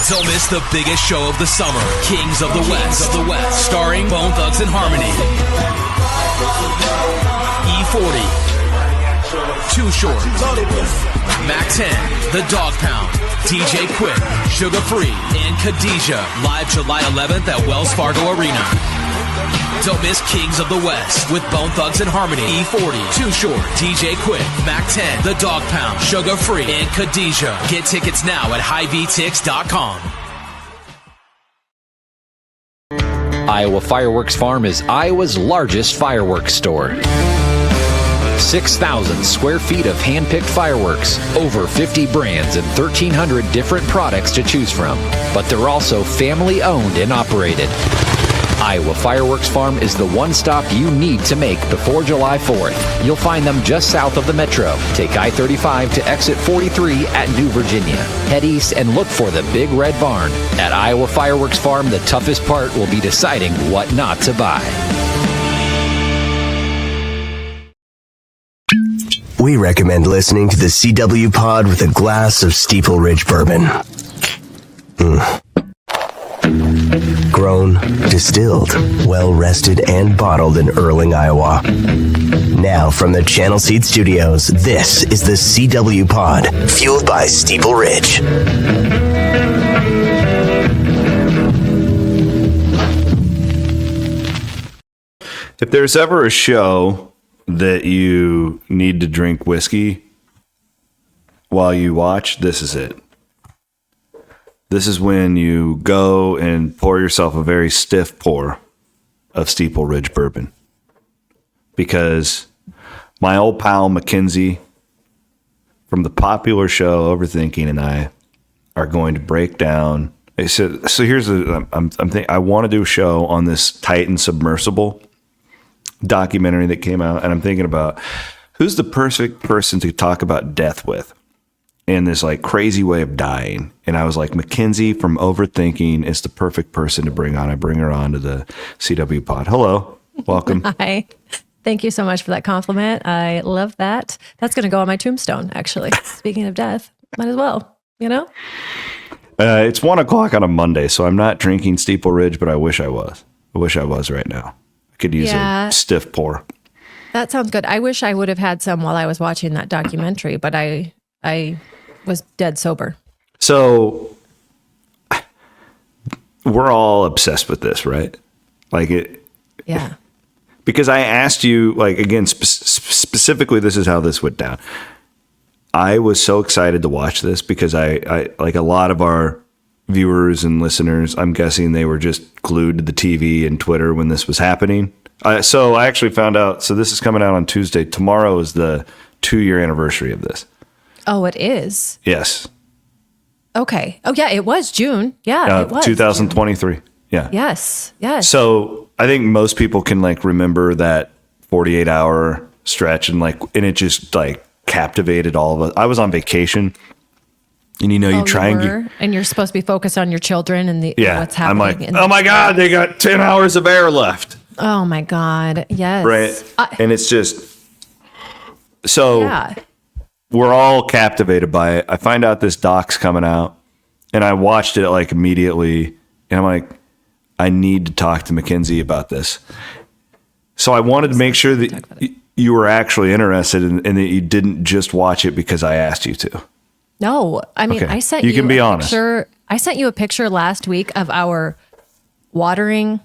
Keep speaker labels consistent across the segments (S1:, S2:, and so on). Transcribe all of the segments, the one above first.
S1: Don't miss the biggest show of the summer, Kings of the West, starring Bone Thugs and Harmony, E40, Too Short, Mac 10, The Dog Pound, DJ Quick, Sugar Free, and Khadijah, live July 11th at Wells Fargo Arena. Don't miss Kings of the West with Bone Thugs and Harmony, E40, Too Short, DJ Quick, Mac 10, The Dog Pound, Sugar Free, and Khadijah. Get tickets now at HighVTix.com.
S2: Iowa Fireworks Farm is Iowa's largest fireworks store. 6,000 square feet of hand-picked fireworks, over 50 brands, and 1,300 different products to choose from. But they're also family-owned and operated. Iowa Fireworks Farm is the one stop you need to make before July 4th. You'll find them just south of the Metro. Take I-35 to exit 43 at New Virginia. Head east and look for the Big Red Barn. At Iowa Fireworks Farm, the toughest part will be deciding what not to buy.
S3: We recommend listening to the CW Pod with a glass of Steeple Ridge Bourbon. Grown, distilled, well-rested, and bottled in Erling, Iowa. Now from the Channel Seed Studios, this is the CW Pod, fueled by Steeple Ridge.
S4: If there's ever a show that you need to drink whiskey while you watch, this is it. This is when you go and pour yourself a very stiff pour of Steeple Ridge Bourbon. Because my old pal Mackenzie from the popular show Overthinking and I are going to break down. So here's I want to do a show on this Titan submersible documentary that came out, and I'm thinking about who's the perfect person to talk about death with in this like crazy way of dying. And I was like, Mackenzie from Overthinking is the perfect person to bring on. I bring her on to the CW Pod. Hello, welcome.
S5: Hi. Thank you so much for that compliment. I love that. That's going to go on my tombstone, actually. Speaking of death, might as well, you know?
S4: It's 1:00 on a Monday, so I'm not drinking Steeple Ridge, but I wish I was. I wish I was right now. I could use a stiff pour.
S5: That sounds good. I wish I would have had some while I was watching that documentary, but I was dead sober.
S4: So we're all obsessed with this, right? Like it.
S5: Yeah.
S4: Because I asked you, like, again, specifically, this is how this went down. I was so excited to watch this because I like a lot of our viewers and listeners, I'm guessing they were just glued to the TV and Twitter when this was happening. So I actually found out, so this is coming out on Tuesday. Tomorrow is the 2-year anniversary of this.
S5: Oh, it is?
S4: Yes.
S5: Okay. Oh, yeah, it was June. Yeah, it was
S4: 2023.
S5: June.
S4: Yeah.
S5: Yes.
S4: So I think most people can like remember that 48-hour stretch and it just like captivated all of us. I was on vacation, and you try
S5: and you're supposed to be focused on your children and what's happening.
S4: I'm like, oh my God, they got 10 hours of air left.
S5: Oh my God. Yes.
S4: Right. And it's just so we're all captivated by it. I find out this doc's coming out, and I watched it like immediately, and I'm like, I need to talk to Mackenzie about this. So I wanted to make sure that you were actually interested and that you didn't just watch it because I asked you to.
S5: No, I mean, okay. I sent you
S4: can be honest.
S5: Picture. I sent you a picture last week of our watering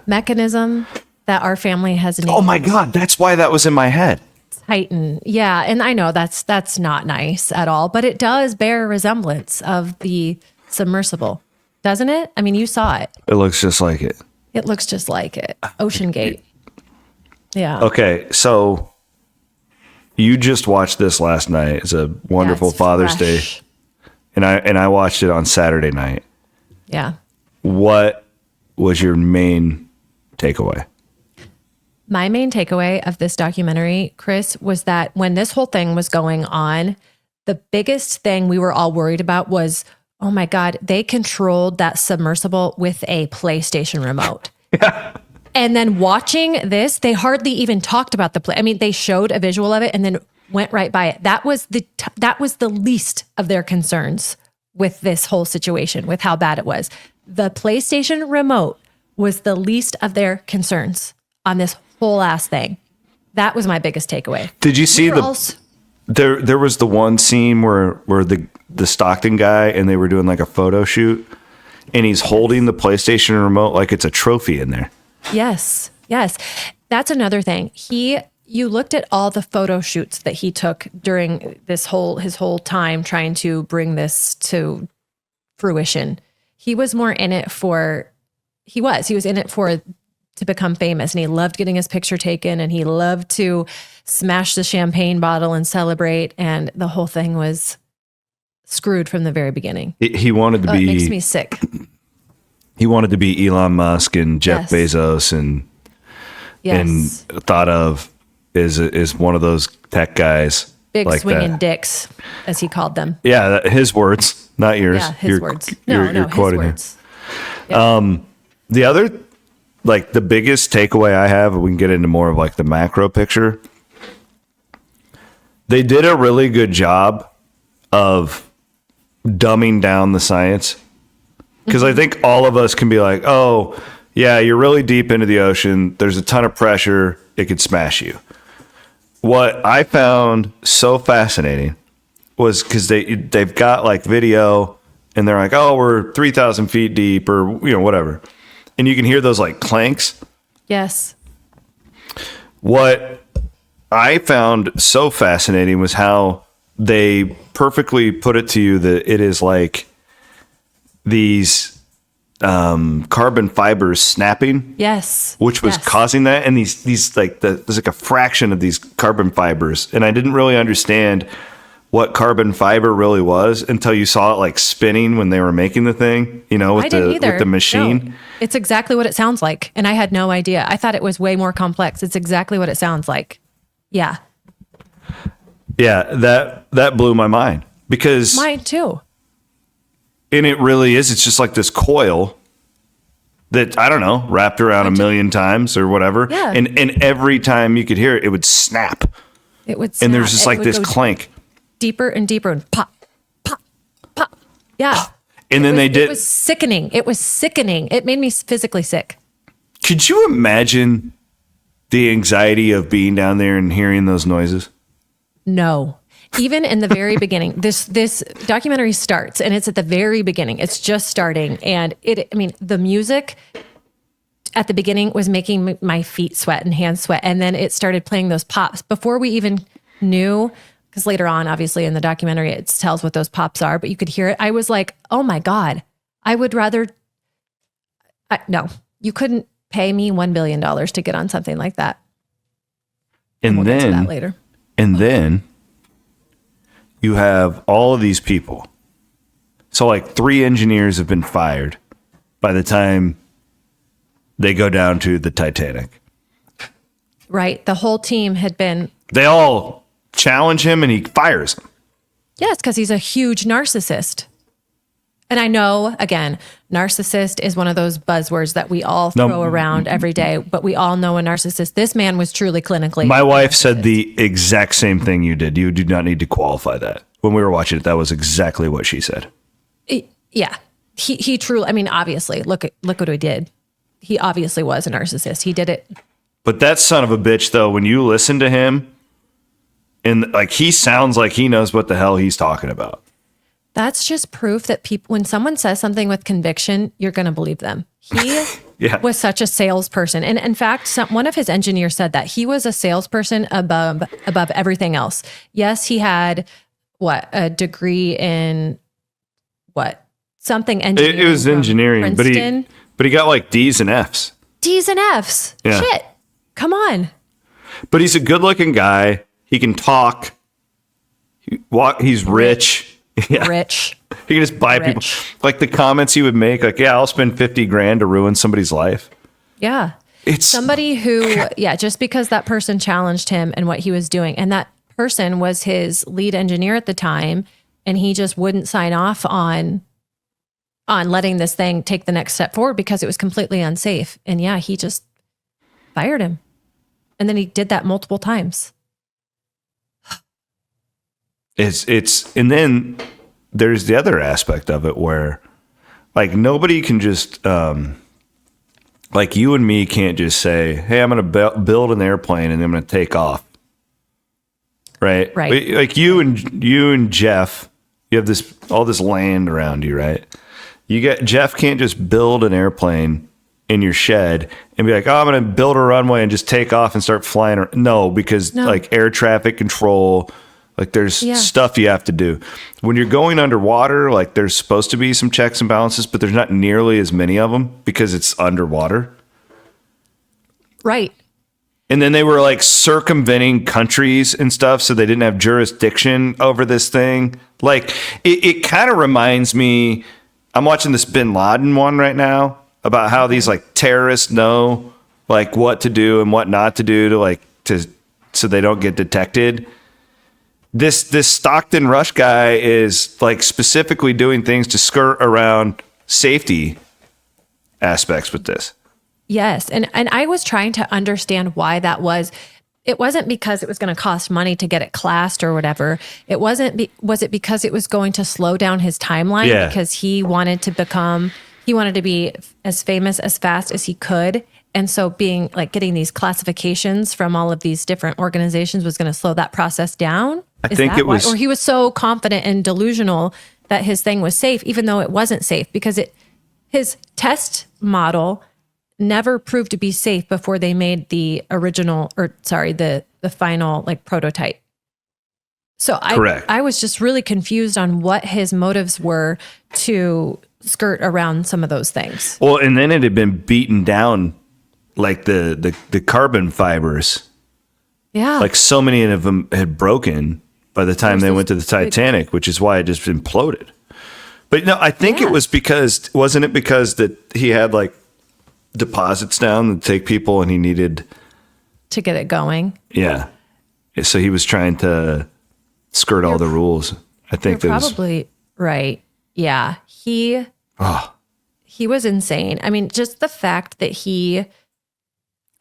S5: mechanism that our family has named.
S4: Oh my God, that's why that was in my head.
S5: Titan. Yeah, and I know that's not nice at all, but it does bear a resemblance of the submersible. Doesn't it? I mean, you saw it.
S4: It looks just like it.
S5: It looks just like it. OceanGate. Yeah.
S4: Okay, so you just watched this last night. It's a wonderful Father's Day. And I watched it on Saturday night.
S5: Yeah.
S4: What was your main takeaway?
S5: My main takeaway of this documentary, Chris, was that when this whole thing was going on, the biggest thing we were all worried about was, oh my God, they controlled that submersible with a PlayStation remote.
S4: Yeah.
S5: And then watching this, they hardly even talked about the play. I mean, they showed a visual of it and then went right by it. That was the least of their concerns with this whole situation, with how bad it was. The PlayStation remote was the least of their concerns on this whole ass thing. That was my biggest takeaway.
S4: Did you see there was the one scene where the Stockton guy and they were doing like a photo shoot and he's holding the PlayStation remote like it's a trophy in there.
S5: Yes. Yes. That's another thing. You looked at all the photo shoots that he took during his whole time trying to bring this to fruition. He was more in it he was in it to become famous, and he loved getting his picture taken, and he loved to smash the champagne bottle and celebrate. And the whole thing was screwed from the very beginning.
S4: He wanted to be,
S5: it makes me sick.
S4: He wanted to be Elon Musk and Jeff Bezos and thought of is one of those tech guys.
S5: Big
S4: like
S5: swinging
S4: that.
S5: Dicks, as he called them.
S4: Yeah, his words, not yours.
S5: Yeah, his words.
S4: You're
S5: His
S4: quoting
S5: words.
S4: him. The other, like the biggest takeaway I have, we can get into more of like the macro picture. They did a really good job of dumbing down the science. Because I think all of us can be like, oh, yeah, you're really deep into the ocean. There's a ton of pressure. It could smash you. What I found so fascinating was because they've got like video and they're like, oh, we're 3,000 feet deep or, whatever. And you can hear those like clanks.
S5: Yes.
S4: What I found so fascinating was how they perfectly put it to you that it is like these carbon fibers snapping.
S5: Yes.
S4: Which was causing that. And these like there's like a fraction of these carbon fibers. And I didn't really understand what carbon fiber really was until you saw it like spinning when they were making the thing, with the machine.
S5: No. It's exactly what it sounds like. And I had no idea. I thought it was way more complex. It's exactly what it sounds like. Yeah.
S4: Yeah, that blew my mind because
S5: mine too.
S4: And it really is. It's just like this coil that, I don't know, wrapped around a million times or whatever.
S5: Yeah.
S4: And every time you could hear it, it would snap.
S5: It would snap.
S4: And there's just like this clank.
S5: Deeper and deeper and pop, pop, pop. Yeah.
S4: And then
S5: It was sickening. It was sickening. It made me physically sick.
S4: Could you imagine the anxiety of being down there and hearing those noises?
S5: No. Even in the very beginning, this documentary starts and it's at the very beginning. It's just starting. And the music at the beginning was making my feet sweat and hands sweat. And then it started playing those pops before we even knew, because later on, obviously in the documentary, it tells what those pops are, but you could hear it. I was like, oh my God, I would rather, no, you couldn't pay me $1 billion to get on something like that.
S4: And
S5: we'll
S4: then,
S5: get to that later.
S4: And then you have all of these people. So like 3 engineers have been fired by the time they go down to the Titanic.
S5: Right. The whole team had been.
S4: They all challenge him and he fires them.
S5: Yes, because he's a huge narcissist. And I know, again, narcissist is one of those buzzwords that we all throw around every day, but we all know a narcissist. This man was truly clinically.
S4: My wife said the exact same thing you did. You do not need to qualify that. When we were watching it, that was exactly what she said.
S5: Yeah. He truly, obviously, look what he did. He obviously was a narcissist. He did it.
S4: But that son of a bitch, though, when you listen to him, and like he sounds like he knows what the hell he's talking about.
S5: That's just proof that when someone says something with conviction, you're going to believe them. He was such a salesperson. And in fact, one of his engineers said that he was a salesperson above everything else. Yes, he had a degree in something engineering.
S4: It was engineering, but he got like D's and F's.
S5: D's and F's. Yeah. Shit. Come on.
S4: But he's a good looking guy. He can talk. He's rich. Yeah.
S5: Rich.
S4: He can just buy people. Like the comments he would make, like, yeah, I'll spend $50,000 to ruin somebody's life.
S5: Yeah.
S4: It's
S5: somebody who, just because that person challenged him and what he was doing, and that person was his lead engineer at the time, and he just wouldn't sign off on letting this thing take the next step forward because it was completely unsafe. And he just fired him. And then he did that multiple times.
S4: And then there's the other aspect of it where, like, nobody can just, like, you and me can't just say, hey, I'm going to build an airplane and I'm going to take off. Right?
S5: Right.
S4: Like you and Jeff, you have all this land around you, right? Jeff can't just build an airplane in your shed and be like, oh, I'm going to build a runway and just take off and start flying. No, because like air traffic control, like there's stuff you have to do. When you're going underwater, like there's supposed to be some checks and balances, but there's not nearly as many of them because it's underwater.
S5: Right.
S4: And then they were like circumventing countries and stuff, so they didn't have jurisdiction over this thing. Like it kind of reminds me, I'm watching this Bin Laden one right now about how these like terrorists know like what to do and what not to do so they don't get detected. This Stockton Rush guy is like specifically doing things to skirt around safety aspects with this.
S5: Yes. And I was trying to understand why that was. It wasn't because it was going to cost money to get it classed or whatever. It wasn't. Was it because it was going to slow down his timeline?
S4: Yeah.
S5: Because he wanted to be as famous as fast as he could. And so getting these classifications from all of these different organizations was going to slow that process down.
S4: I think it was,
S5: or he was so confident and delusional that his thing was safe, even though it wasn't safe, because his test model never proved to be safe before they made the final like prototype. So I was just really confused on what his motives were to skirt around some of those things.
S4: Well, and then it had been beaten down, like the carbon fibers.
S5: Yeah.
S4: Like so many of them had broken by the time they went to the Titanic, which is why it just imploded. But no, I think it was wasn't it because that he had like deposits down to take people and he needed
S5: to get it going.
S4: Yeah. So he was trying to skirt all the rules. I think
S5: you're probably right. Yeah. He was insane. I mean, just the fact that he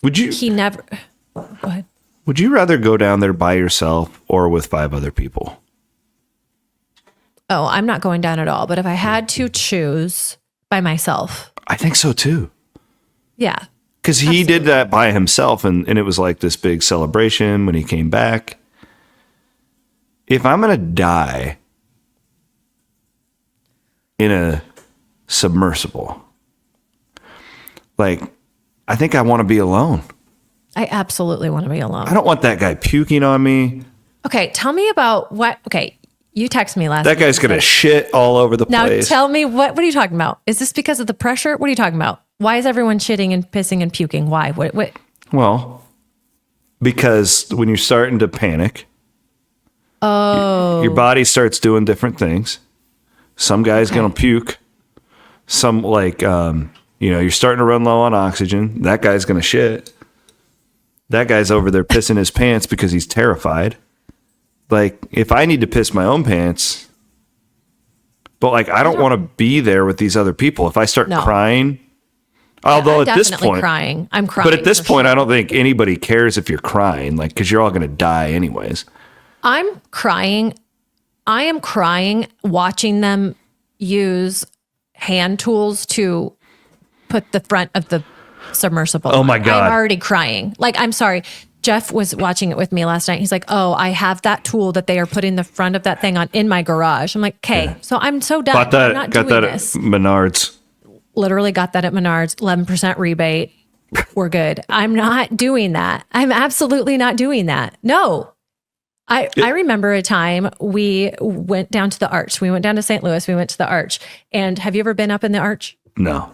S5: never go ahead.
S4: Would you rather go down there by yourself or with 5 other people?
S5: Oh, I'm not going down at all. But if I had to choose, by myself.
S4: I think so too.
S5: Yeah.
S4: Because he did that by himself and it was like this big celebration when he came back. If I'm going to die in a submersible, like, I think I want to be alone.
S5: I absolutely want to be alone.
S4: I don't want that guy puking on me.
S5: Okay, tell me about you texted me last
S4: That guy's going to shit all over the place.
S5: Now tell me, what are you talking about? Is this because of the pressure? What are you talking about? Why is everyone shitting and pissing and puking? Why? What?
S4: Well, because when you're starting to panic, your body starts doing different things. Some guy's going to puke. Some you're starting to run low on oxygen. That guy's going to shit. That guy's over there pissing his pants because he's terrified. Like, if I need to piss my own pants, but like, I don't want to be there with these other people. If I start crying, although at this point,
S5: I'm crying.
S4: But at this point, I don't think anybody cares if you're crying, like, because you're all going to die anyways.
S5: I'm crying. I am crying watching them use hand tools to put the front of the submersible.
S4: Oh my God.
S5: I'm already crying. Like, I'm sorry. Jeff was watching it with me last night. He's like, oh, I have that tool that they are putting the front of that thing on in my garage. I'm like, okay, so I'm so done.
S4: Got that,
S5: I'm not
S4: got
S5: doing
S4: that
S5: this.
S4: at Menards.
S5: Literally got that at Menards, 11% rebate. We're good. I'm not doing that. I'm absolutely not doing that. No. I remember a time we went down to the Arch. We went down to St. Louis. We went to the Arch. And have you ever been up in the Arch?
S4: No.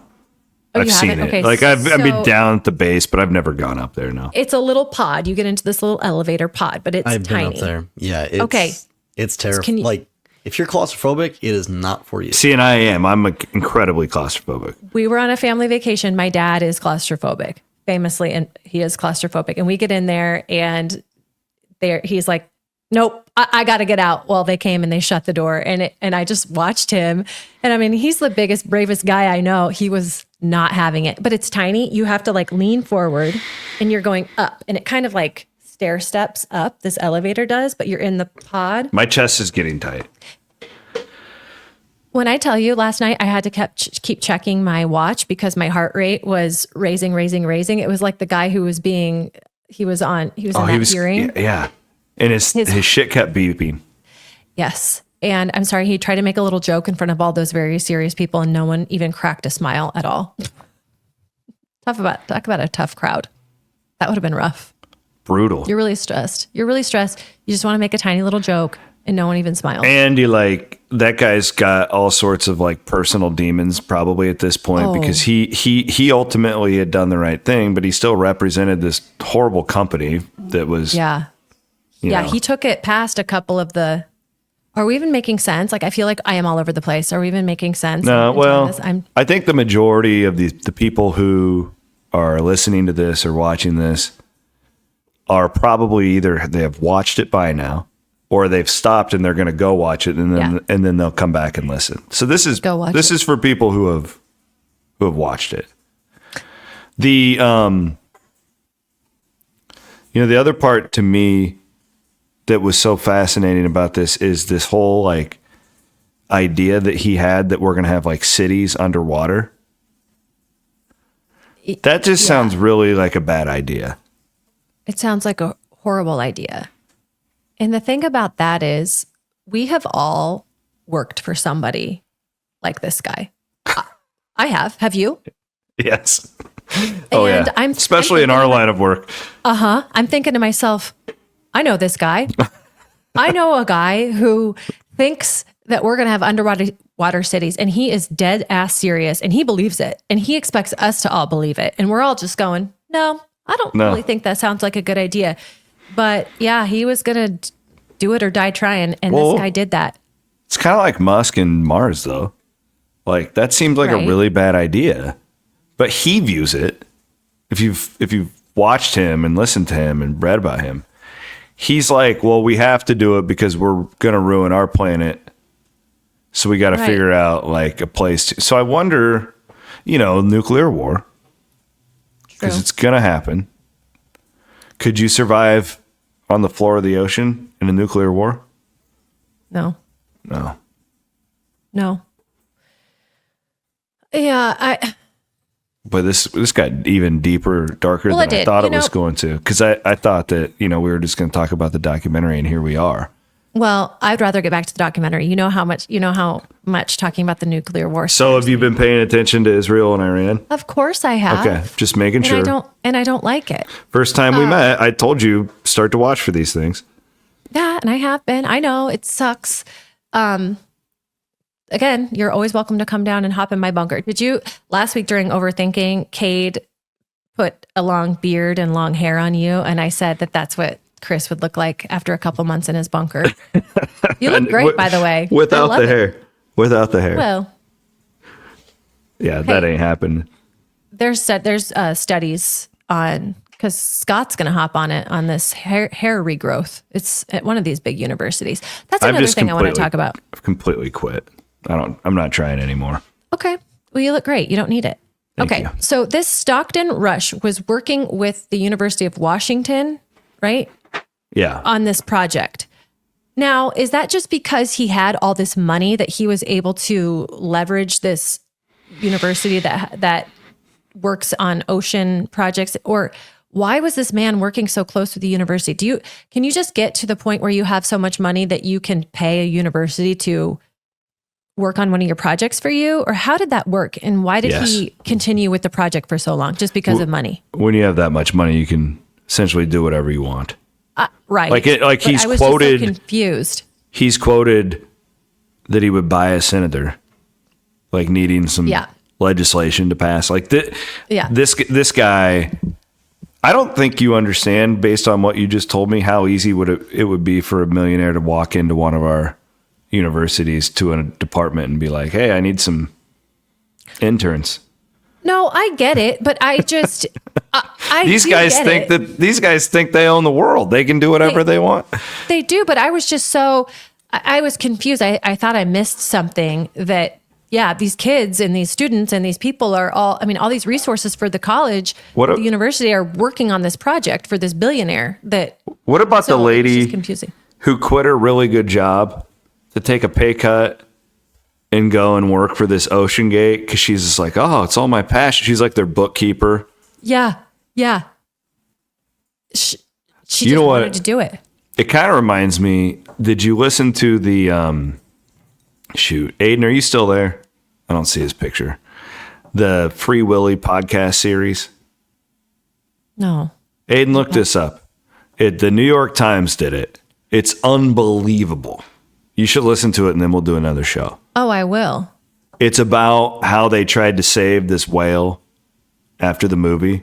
S5: Oh,
S4: I've seen it.
S5: Okay,
S4: like I've been down at the base, but I've never gone up there. No.
S5: It's a little pod. You get into this little elevator pod, but it's
S6: I've
S5: tiny.
S6: been up there. Yeah. It's,
S5: okay.
S6: It's terrible. Like, if you're claustrophobic, it is not for you.
S4: See, and I am. I'm incredibly claustrophobic.
S5: We were on a family vacation. My dad is claustrophobic, famously, and he is claustrophobic. And we get in there, and he's like, nope, I got to get out. Well, they came and they shut the door, and I just watched him. And I mean, he's the biggest, bravest guy I know. He was not having it, but it's tiny. You have to like lean forward and you're going up, and it kind of like stair steps up. This elevator does, but you're in the pod.
S4: My chest is getting tight.
S5: When I tell you last night, I had to keep checking my watch because my heart rate was raising. It was like the guy who was in that hearing.
S4: Yeah. And his shit kept beeping.
S5: Yes. And I'm sorry, he tried to make a little joke in front of all those very serious people and no one even cracked a smile at all. Talk about a tough crowd. That would have been rough.
S4: Brutal.
S5: You're really stressed. You just want to make a tiny little joke and no one even smiles.
S4: And that guy's got all sorts of like personal demons probably at this point because he ultimately had done the right thing, but he still represented this horrible company that was.
S5: Yeah. He took it past a couple of the. Are we even making sense? Like, I feel like I am all over the place. Are we even making sense?
S4: No, well, I think the majority of the people who are listening to this or watching this are probably either they have watched it by now or they've stopped and they're going to go watch it and then they'll come back and listen. So this is for people who have watched it. The the other part to me that was so fascinating about this is this whole like idea that he had that we're going to have like cities underwater. That just sounds really like a bad idea.
S5: It sounds like a horrible idea. And the thing about that is we have all worked for somebody like this guy. I have. Have you?
S4: Yes. Oh, yeah. Especially in our line of work.
S5: I'm thinking to myself, I know this guy. I know a guy who thinks that we're going to have underwater cities and he is dead ass serious and he believes it and he expects us to all believe it. And we're all just going, no, I don't really think that sounds like a good idea. But yeah, he was going to do it or die trying. And this guy did that.
S4: It's kind of like Musk and Mars though. Like that seems like a really bad idea, but he views it. If you've watched him and listened to him and read about him, he's like, well, we have to do it because we're going to ruin our planet. So we got to figure out like a place to. So I wonder, nuclear war, because it's going to happen. Could you survive on the floor of the ocean in a nuclear war?
S5: No. Yeah,
S4: But this got even deeper, darker than I thought it was going to. Because I thought that, we were just going to talk about the documentary, and here we are.
S5: Well, I'd rather get back to the documentary. You know how much talking about the nuclear war.
S4: So have you been paying attention to Israel and Iran?
S5: Of course I have.
S4: Okay, just making sure.
S5: I don't like it.
S4: First time we met, I told you start to watch for these things.
S5: Yeah, and I have been. I know it sucks. Again, you're always welcome to come down and hop in my bunker. Did you last week during overthinking, Cade put a long beard and long hair on you, and I said that that's what Chris would look like after a couple months in his bunker. You look great, by the way.
S4: Without the hair. Without the hair.
S5: Well,
S4: yeah, that ain't happened.
S5: There's studies on, because Scott's going to hop on it on this hair regrowth. It's at one of these big universities. That's another thing I want to talk about.
S4: I've completely quit. I'm not trying anymore.
S5: Okay. Well, you look great. You don't need it.
S4: Thank you.
S5: So this Stockton Rush was working with the University of Washington, right?
S4: Yeah.
S5: On this project. Now, is that just because he had all this money that he was able to leverage this university that works on ocean projects? Or why was this man working so close with the university? Can you just get to the point where you have so much money that you can pay a university to work on one of your projects for you? Or how did that work? And why did he continue with the project for so long? Just because of money?
S4: When you have that much money, you can essentially do whatever you want.
S5: Right.
S4: Like he's
S5: I was
S4: quoted.
S5: Just so confused.
S4: He's quoted that he would buy a senator, like needing some legislation to pass. Like this guy. I don't think you understand, based on what you just told me, how easy it would be for a millionaire to walk into one of our universities to a department and be like, "Hey, I need some interns."
S5: No, I get it, but I just
S4: these guys think they own the world. They can do whatever they want.
S5: They do, but I was just I was confused. I thought I missed something that. Yeah, these kids and these students and these people are all these resources for the college, the university are working on this project for this billionaire.
S4: What about the lady
S5: confusing.
S4: Who quit her really good job to take a pay cut and go and work for this OceanGate because she's just like, oh, it's all my passion. She's like their bookkeeper.
S5: Yeah. Yeah. She
S4: You
S5: just
S4: know what?
S5: wanted to do it.
S4: It kind of reminds me. Did you listen to the shoot? Aiden, are you still there? I don't see his picture. The Free Willy podcast series.
S5: No.
S4: Aiden, look this up. The New York Times did it. It's unbelievable. You should listen to it, and then we'll do another show.
S5: Oh, I will.
S4: It's about how they tried to save this whale after the movie,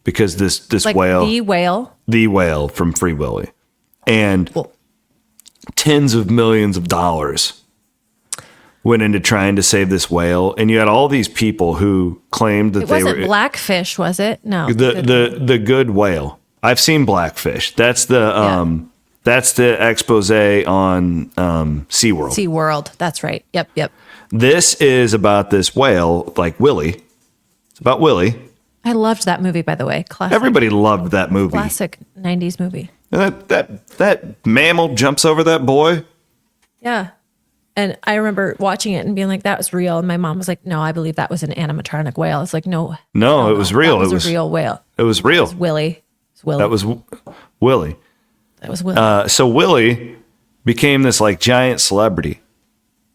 S4: because this
S5: Like
S4: whale,
S5: the whale.
S4: From Free Willy, and tens of millions of dollars went into trying to save this whale. And you had all these people who claimed that
S5: It
S4: they
S5: wasn't
S4: were
S5: Blackfish, was it? No.
S4: the good whale. I've seen Blackfish. That's the expose on SeaWorld.
S5: SeaWorld. That's right. Yep.
S4: This is about this whale, like Willie. It's about Willie.
S5: I loved that movie, by the way. Classic.
S4: Everybody loved that movie.
S5: Classic 90s movie.
S4: And that mammal jumps over that boy.
S5: Yeah. And I remember watching it and being like, that was real. And my mom was like, no, I believe that was an animatronic whale. I was like, no,
S4: it was real.
S5: That was a real whale.
S4: It was real.
S5: It was Willie.
S4: That was Willie.
S5: That was Willie.
S4: So Willie became this like giant celebrity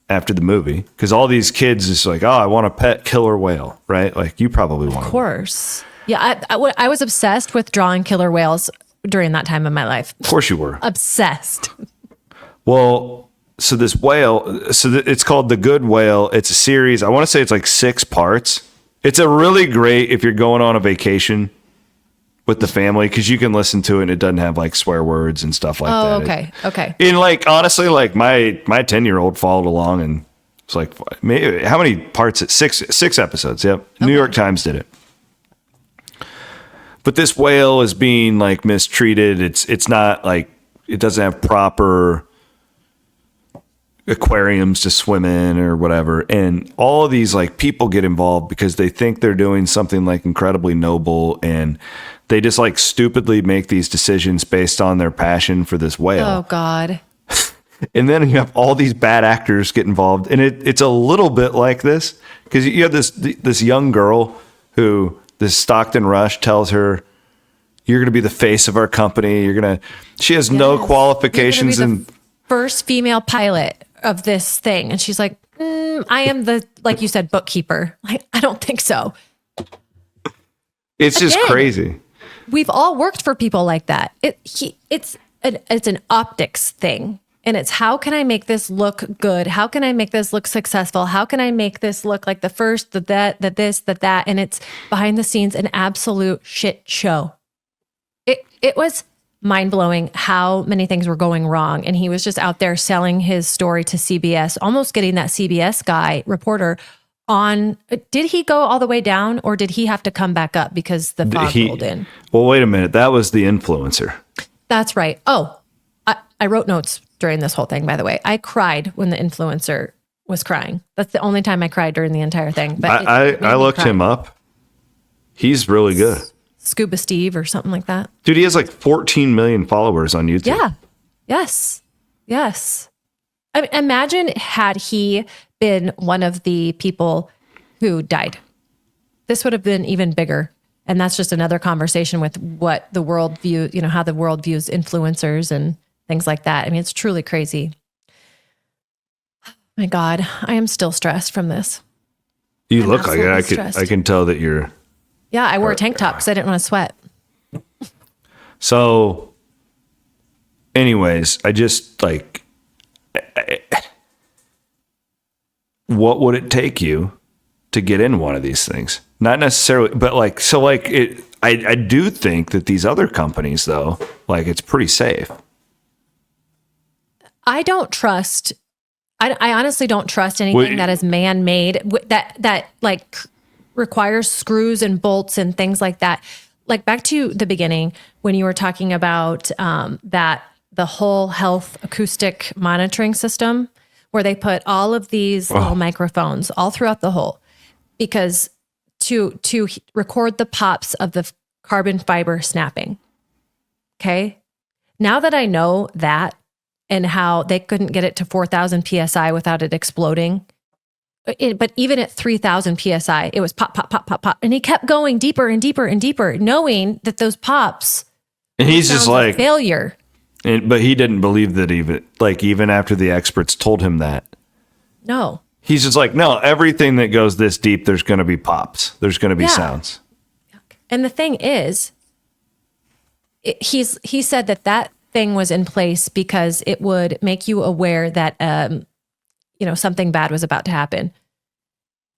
S4: after the movie, because all these kids is like, oh, I want a pet killer whale, right? Like you probably want.
S5: Of course. Yeah, I was obsessed with drawing killer whales during that time of my life.
S4: Of course you were.
S5: Obsessed.
S4: Well, so this whale, it's called The Good Whale. It's a series. I want to say it's like 6 parts. It's a really great if you're going on a vacation with the family, because you can listen to it and it doesn't have like swear words and stuff like that.
S5: Oh, okay. Okay.
S4: And like, honestly, like my 10-year-old followed along, and it's like, maybe, how many parts? 6 episodes. Yep. Okay. New York Times did it. But this whale is being like mistreated. It's not like, it doesn't have proper aquariums to swim in or whatever. And all of these like people get involved because they think they're doing something like incredibly noble, and they just like stupidly make these decisions based on their passion for this whale.
S5: Oh God.
S4: And then you have all these bad actors get involved. And it's a little bit like this, because you have this young girl who this Stockton Rush tells her, you're going to be the face of our company. She has no qualifications.
S5: And first female pilot of this thing. And she's like, I am the, like you said, bookkeeper. I don't think so.
S4: It's just crazy.
S5: We've all worked for people like that. It's an optics thing. And it's, how can I make this look good? How can I make this look successful? How can I make this look like the first, the this, the that? And it's behind the scenes an absolute shit show. It was mind-blowing how many things were going wrong. And he was just out there selling his story to CBS, almost getting that CBS reporter on. Did he go all the way down, or did he have to come back up because the fog rolled in?
S4: Well, wait a minute. That was the influencer.
S5: That's right. Oh, I wrote notes during this whole thing, by the way. I cried when the influencer was crying. That's the only time I cried during the entire thing. But
S4: I looked him up. He's really good.
S5: Scuba Steve or something like that.
S4: Dude, he has like 14 million followers on YouTube.
S5: Yeah. Yes. I mean, imagine had he been one of the people who died. This would have been even bigger. And that's just another conversation with what the world how the world views influencers and things like that. I mean, it's truly crazy. My God, I am still stressed from this.
S4: You look like it. I can tell that you're.
S5: Yeah, I wore a tank top because I didn't want to sweat.
S4: So, anyways, I just like, what would it take you to get in one of these things? Not necessarily, but like, so like it, I do think that these other companies though, like it's pretty safe.
S5: I don't trust, I honestly don't trust anything that is man-made that like requires screws and bolts and things like that. Like back to the beginning when you were talking about that the whole health acoustic monitoring system where they put all of these little microphones all throughout the hole because to record the pops of the carbon fiber snapping. Okay. Now that I know that and how they couldn't get it to 4,000 PSI without it exploding But even at 3,000 PSI, it was pop, pop, pop, pop, pop. And he kept going deeper and deeper and deeper, knowing that those pops
S4: and he's just like
S5: failure.
S4: But he didn't believe that even after the experts told him that.
S5: No.
S4: He's just like, no, everything that goes this deep, there's going to be pops. There's going to be sounds.
S5: And the thing is, he said that thing was in place because it would make you aware that, something bad was about to happen.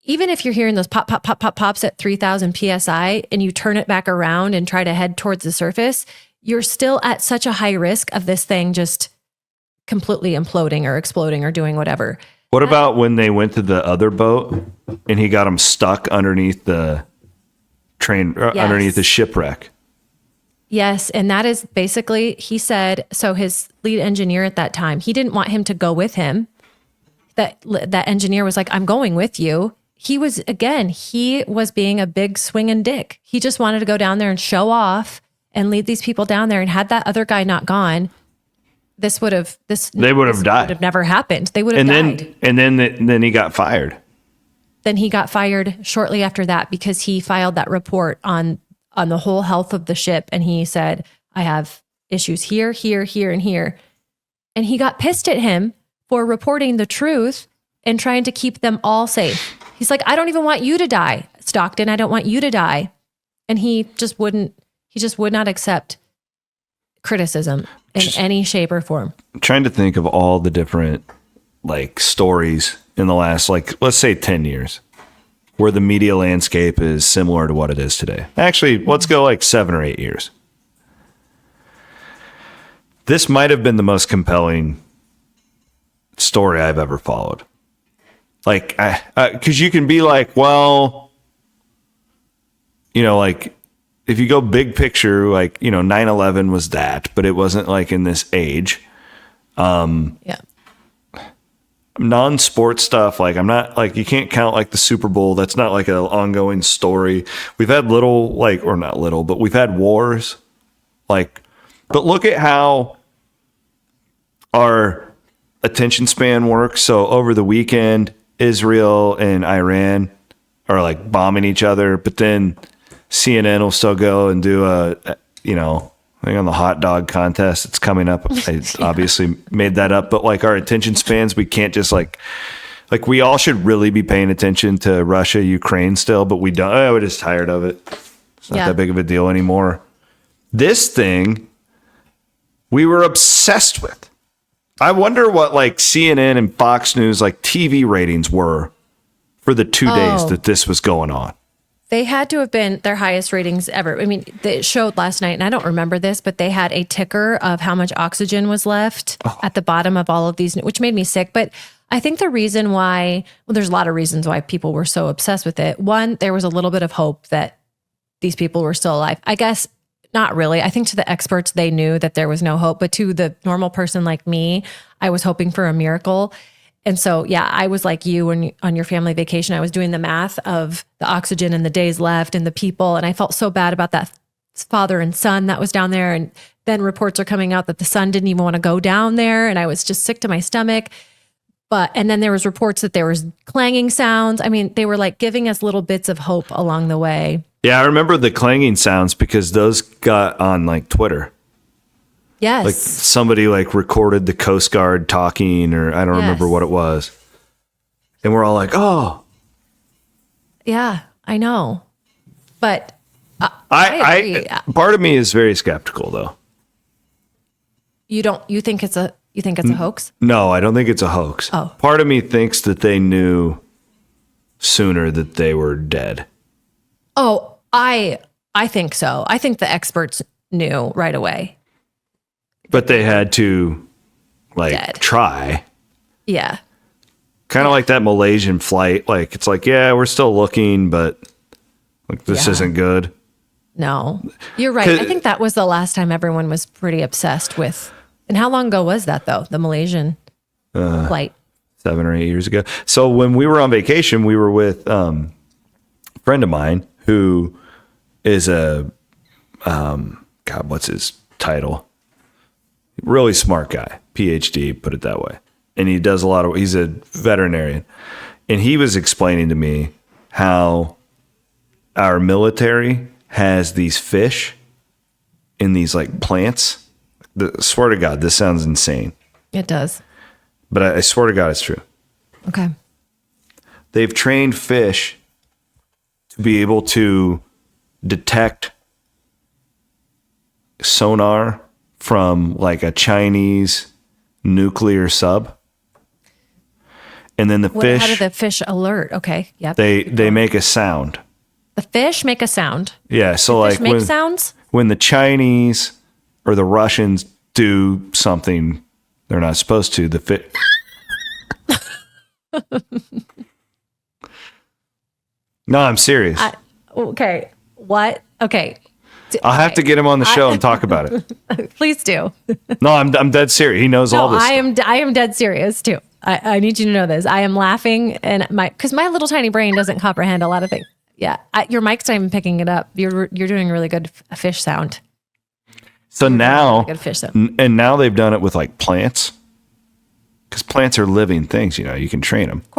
S5: Even if you're hearing those pop, pop, pop, pop, pops at 3,000 PSI and you turn it back around and try to head towards the surface, you're still at such a high risk of this thing just completely imploding or exploding or doing whatever.
S4: What about when they went to the other boat and he got them stuck underneath the train, underneath the shipwreck?
S5: Yes. And that is basically, he said, so his lead engineer at that time, he didn't want him to go with him. That engineer was like, I'm going with you. He was being a big swinging dick. He just wanted to go down there and show off and lead these people down there. And had that other guy not gone, they would have died. Would have never happened. They would have died.
S4: And then he got fired.
S5: Then he got fired shortly after that because he filed that report on the whole health of the ship. And he said, I have issues here, here, here, and here. And he got pissed at him for reporting the truth and trying to keep them all safe. He's like, I don't even want you to die, Stockton. I don't want you to die. And he just would not accept criticism in any shape or form.
S4: I'm trying to think of all the different stories in the last, let's say 10 years where the media landscape is similar to what it is today. Actually, let's go 7 or 8 years. This might have been the most compelling story I've ever followed. Because you can be like, well, if you go big picture, 9/11 was that, but it wasn't in this age. Non-sport stuff, I'm not you can't count the Super Bowl. That's not an ongoing story. We've had little, or not little, but we've had wars. But look at how our attention span works. So over the weekend, Israel and Iran are bombing each other, but then CNN will still go and do a thing on the hot dog contest. It's coming up. I obviously made that up, but our attention spans, we can't just we all should really be paying attention to Russia, Ukraine still, but we don't. We're just tired of it. It's not that big of a deal anymore. This thing we were obsessed with. I wonder what CNN and Fox News TV ratings were for the 2 days that this was going on.
S5: They had to have been their highest ratings ever. I mean, it showed last night, and I don't remember this, but they had a ticker of how much oxygen was left at the bottom of all of these, which made me sick. But I think the reason why, there's a lot of reasons why people were so obsessed with it. One, there was a little bit of hope that these people were still alive. I guess not really. I think to the experts, they knew that there was no hope, but to the normal person like me, I was hoping for a miracle. And so, I was like you when on your family vacation, I was doing the math of the oxygen and the days left and the people. And I felt so bad about that father and son that was down there. And then reports are coming out that the son didn't even want to go down there. And I was just sick to my stomach. And then there was reports that there was clanging sounds. I mean, they were giving us little bits of hope along the way.
S4: Yeah, I remember the clanging sounds because those got on Twitter.
S5: Yes.
S4: Somebody recorded the Coast Guard talking, or I don't remember what it was. And we're all like, oh.
S5: Yeah, I know. But
S4: I part of me is very skeptical though.
S5: You think it's a hoax?
S4: No, I don't think it's a hoax.
S5: Oh.
S4: Part of me thinks that they knew sooner that they were dead.
S5: Oh, I think so. I think the experts knew right away.
S4: But they had to
S5: Dead.
S4: Try.
S5: Yeah.
S4: Kind of like that Malaysian flight. It's we're still looking, but this isn't good.
S5: No, you're right. I think that was the last time everyone was pretty obsessed with. And how long ago was that though? The Malaysian flight?
S4: 7 or 8 years ago. So when we were on vacation, we were with a friend of mine who is a, what's his title? Really smart guy, PhD, put it that way. And he does he's a veterinarian. And he was explaining to me how our military has these fish in these like plants. Swear to God, this sounds insane.
S5: It does.
S4: But I swear to God, it's true.
S5: Okay.
S4: They've trained fish to be able to detect sonar from like a Chinese nuclear sub. And then the fish...
S5: How do the fish alert? Okay. Yep.
S4: They make a sound.
S5: The fish make a sound.
S4: Yeah. So
S5: The
S4: like
S5: fish make sounds?
S4: when the Chinese or the Russians do something they're not supposed to, the fish... No, I'm serious.
S5: Okay. What? Okay.
S4: I'll have to get him on the show and talk about it.
S5: Please do.
S4: No, I'm dead serious. He knows all this.
S5: I am dead serious too. I need you to know this. I am laughing and because my little tiny brain doesn't comprehend a lot of things. Yeah. Your mic's not even picking it up. You're doing really good fish sound.
S4: So now,
S5: Good fish sound.
S4: and now they've done it with like plants, because plants are living things. You can train them.
S5: Of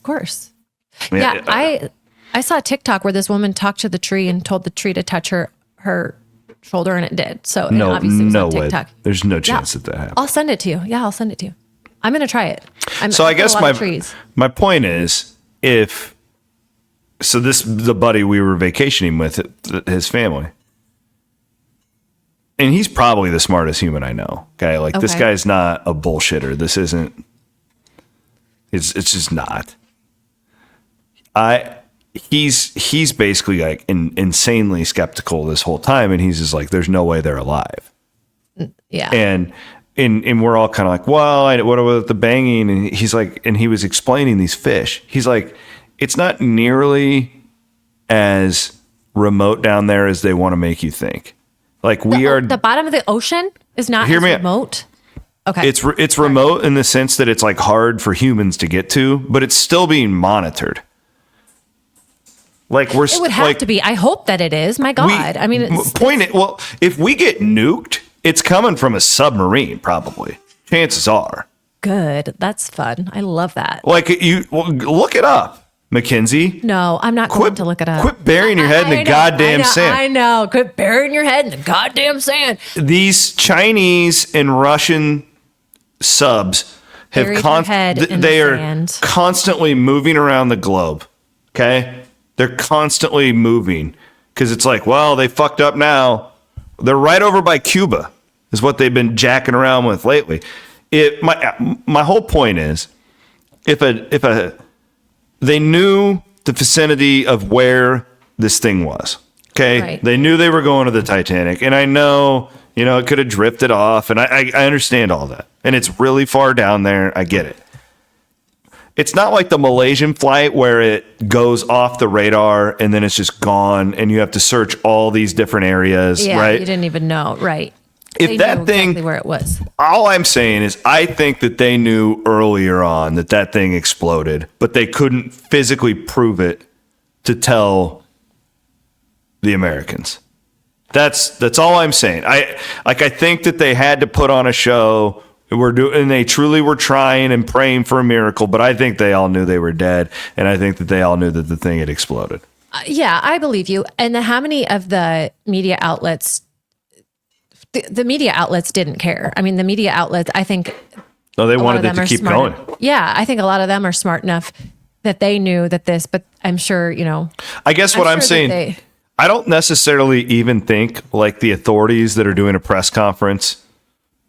S5: course. Yeah. I saw a TikTok where this woman talked to the tree and told the tree to touch her shoulder, and it did. So it obviously was on
S4: way.
S5: TikTok.
S4: There's no chance that happened.
S5: I'll send it to you. Yeah, I'll send it to you. I'm gonna try it.
S4: So I guess my point is, the buddy we were vacationing with, his family, and he's probably the smartest human I know. Okay, like this guy's not a bullshitter. This isn't. It's just not. He's basically like insanely skeptical this whole time, and he's just like, "There's no way they're alive."
S5: Yeah,
S4: and we're all kind of like, "Well, what about the banging?" And he's like, and he was explaining these fish. He's like, "It's not nearly as remote down there as they want to make you think. Like
S5: the bottom of the ocean is not as remote." Okay,
S4: it's remote in the sense that it's like hard for humans to get to, but it's still being monitored. Like
S5: it would have to be. I hope that it is. My God, I mean,
S4: if we get nuked, it's coming from a submarine, probably. Chances are.
S5: Good. That's fun. I love that.
S4: Like look it up, Mackenzie.
S5: No, I'm not going to look it up.
S4: Quit burying your head in the goddamn sand.
S5: I know. Quit burying your head in the goddamn sand.
S4: These Chinese and Russian subs have constantly moving around the globe. Okay. They're constantly moving because it's like, well, they fucked up now. They're right over by Cuba is what they've been jacking around with lately. My whole point is if they knew the vicinity of where this thing was. Okay. Right. They knew they were going to the Titanic, and I know, it could have drifted off, and I understand all that. And it's really far down there. I get it. It's not like the Malaysian flight where it goes off the radar and then it's just gone and you have to search all these different areas, right?
S5: You didn't even know, right?
S4: If that thing,
S5: exactly where it was.
S4: All I'm saying is I think that they knew earlier on that thing exploded, but they couldn't physically prove it to tell the Americans. That's all I'm saying. I think that they had to put on a show. And they truly were trying and praying for a miracle, but I think they all knew they were dead, and I think that they all knew that the thing had exploded.
S5: Yeah, I believe you. And how many of the media outlets? The media outlets didn't care. I mean, the media outlets, I think.
S4: No, they wanted it to keep going.
S5: Yeah, I think a lot of them are smart enough that they knew that this, but I'm sure,
S4: I guess what I'm saying, I don't necessarily even think like the authorities that are doing a press conference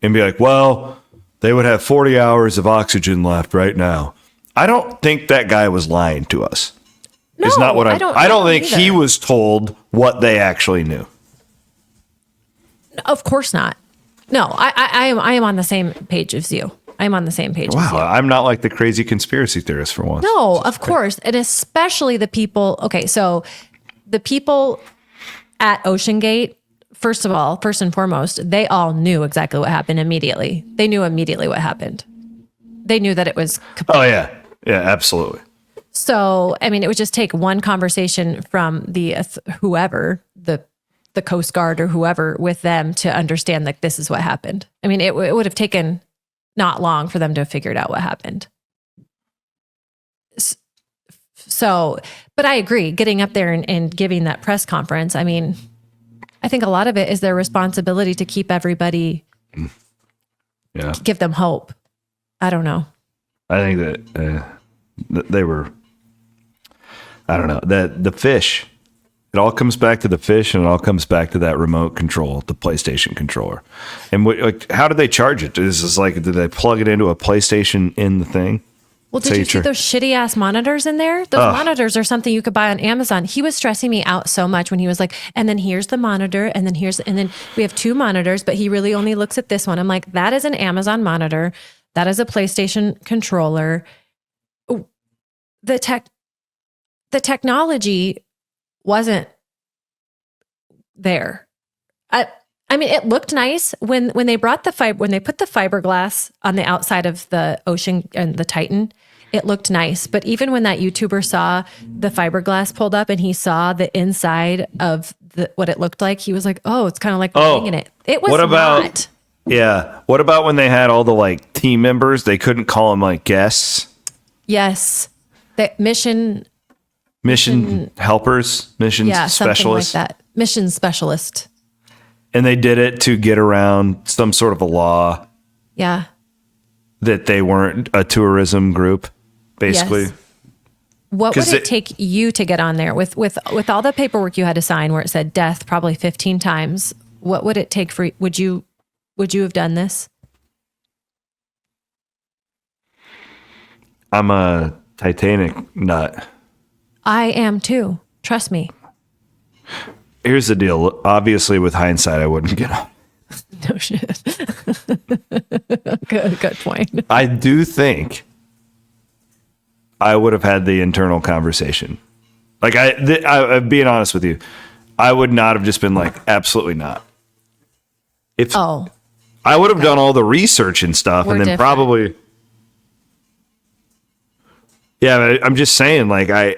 S4: and be like, well, they would have 40 hours of oxygen left right now. I don't think that guy was lying to us.
S5: No,
S4: is not what I don't think
S5: either.
S4: He was told what they actually knew.
S5: Of course not. No, I am on the same page as you. I'm on the same page as you.
S4: Wow, I'm not like the crazy conspiracy theorist for once.
S5: No, of course. And especially the people. Okay, so the people at OceanGate, first and foremost, they all knew exactly what happened immediately. They knew immediately what happened. They knew that it was.
S4: Oh, yeah. Yeah, absolutely.
S5: So, I mean, it would just take one conversation from whoever, the Coast Guard or whoever with them to understand that this is what happened. I mean, it would have taken not long for them to have figured out what happened. So, but I agree, getting up there and giving that press conference, I mean, I think a lot of it is their responsibility to keep everybody, give them hope. I don't know.
S4: I think that they were, I don't know, that the fish, it all comes back to the fish, and it all comes back to that remote control, the PlayStation controller. And how do they charge it? Is this like, did they plug it into a PlayStation in the thing?
S5: Well, did you see those shitty ass monitors in there? Those monitors are something you could buy on Amazon. He was stressing me out so much when he was like, and then here's the monitor, and then we have 2 monitors, but he really only looks at this one. I'm like, that is an Amazon monitor. That is a PlayStation controller. The technology wasn't there. I mean, it looked nice when they brought when they put the fiberglass on the outside of the Ocean and the Titan. It looked nice, but even when that YouTuber saw the fiberglass pulled up and he saw the inside of what it looked like, he was like, "Oh, it's kind of like the thing in it." It was not.
S4: Yeah. What about when they had all the like team members? They couldn't call them like guests.
S5: Yes, the mission
S4: helpers, mission specialists,
S5: something like that. Mission specialist.
S4: And they did it to get around some sort of a law.
S5: Yeah.
S4: That they weren't a tourism group, basically.
S5: Yes. What would it take you to get on there with all the paperwork you had to sign where it said death probably 15 times? What would it take for would you have done this?
S4: I'm a Titanic nut.
S5: I am too. Trust me.
S4: Here's the deal. Obviously, with hindsight, I wouldn't get on.
S5: No shit. Good point.
S4: I do think I would have had the internal conversation. Like, I'm being honest with you, I would not have just been like, absolutely not. I would have done all the research and stuff, and then probably. Yeah, I'm just saying, like, I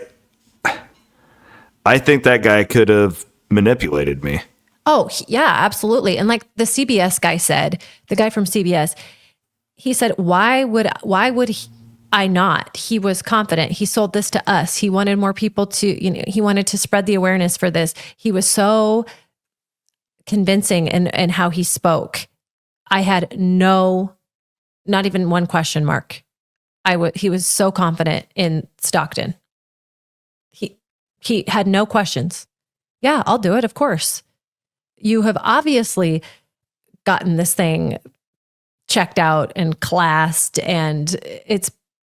S4: think that guy could have manipulated me.
S5: Oh, yeah, absolutely. And like the CBS guy said, the guy from CBS, he said, why would I not? He was confident. He sold this to us. He wanted more people to, he wanted to spread the awareness for this. He was so convincing in how he spoke. I had not even one question mark. He was so confident in Stockton. He had no questions. Yeah, I'll do it. Of course. You have obviously gotten this thing checked out and classed, and